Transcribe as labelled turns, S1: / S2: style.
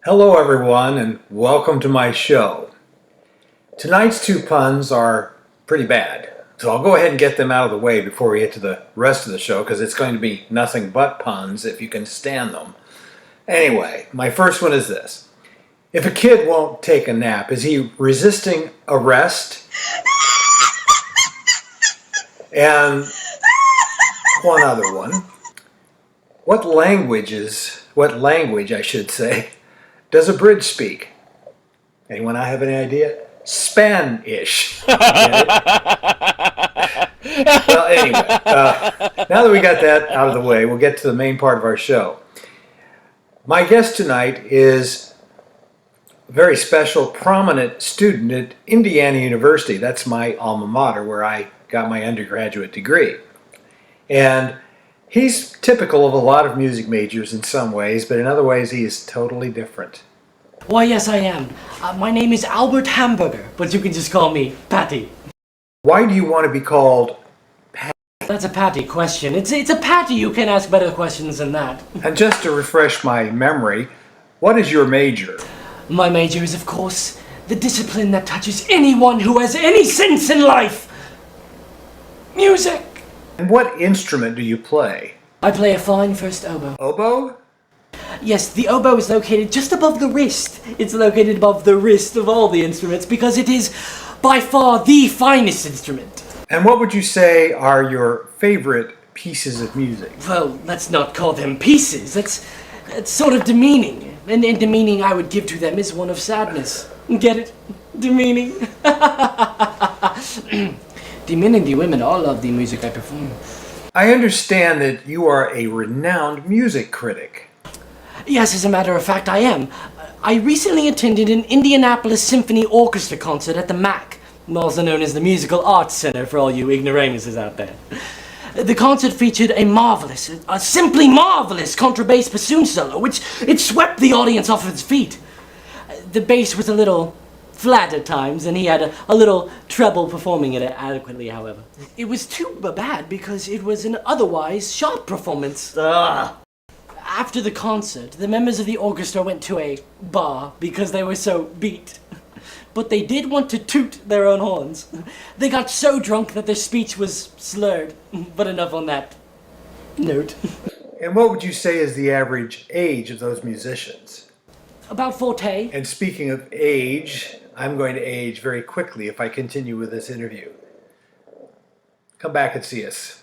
S1: Hello everyone and welcome to my show. Tonight's two puns are pretty bad, so I'll go ahead and get them out of the way before we get to the rest of the show because it's going to be nothing but puns if you can stand them. Anyway, my first one is this. If a kid won't take a nap, is he resisting arrest? And one other one. What language, I should say, does a bridge speak? Anyone have any idea? Spanish. Well, anyway, now that we got that out of the way, we'll get to the main part of our show. My guest tonight is a very special, prominent student at Indiana University. That's my alma mater, where I got my undergraduate degree. And he's typical of a lot of music majors in some ways, but in other ways he is totally different.
S2: Why, yes, I am. My name is Albert Hamburger, but you can just call me Patty.
S1: Why do you want to be called Patty?
S2: That's a Patty question. It's a Patty. You can ask better questions than that.
S1: And just to refresh my memory, what is your major?
S2: My major is, of course, the discipline that touches anyone who has any sense in life. Music.
S1: And what instrument do you play?
S2: I play a fine first oboe.
S1: Oboe?
S2: Yes, the oboe is located just above the wrist. It's located above the wrist of all the instruments because it is by far the finest instrument.
S1: And what would you say are your favorite pieces of music?
S2: Well, let's not call them pieces. That's sort of demeaning. And the meaning I would give to them is one of sadness. Get it? Demeaning. The men and the women all love the music I perform.
S1: I understand that you are a renowned music critic.
S2: Yes, as a matter of fact, I am. I recently attended an Indianapolis Symphony Orchestra concert at the MAC, also known as the Musical Arts Center for all you ignoramuses out there. The concert featured a simply marvelous contrabass bassoon solo, which it swept the audience off its feet. The bass was a little flat at times, and he had a little trouble performing it adequately, however. It was too bad because it was an otherwise sharp performance. Ugh. After the concert, the members of the orchestra went to a bar because they were so beat. But they did want to toot their own horns. They got so drunk that their speech was slurred. But enough on that note.
S1: And what would you say is the average age of those musicians?
S2: About 40.
S1: And speaking of age, I'm going to age very quickly if I continue with this interview. Come back and see us.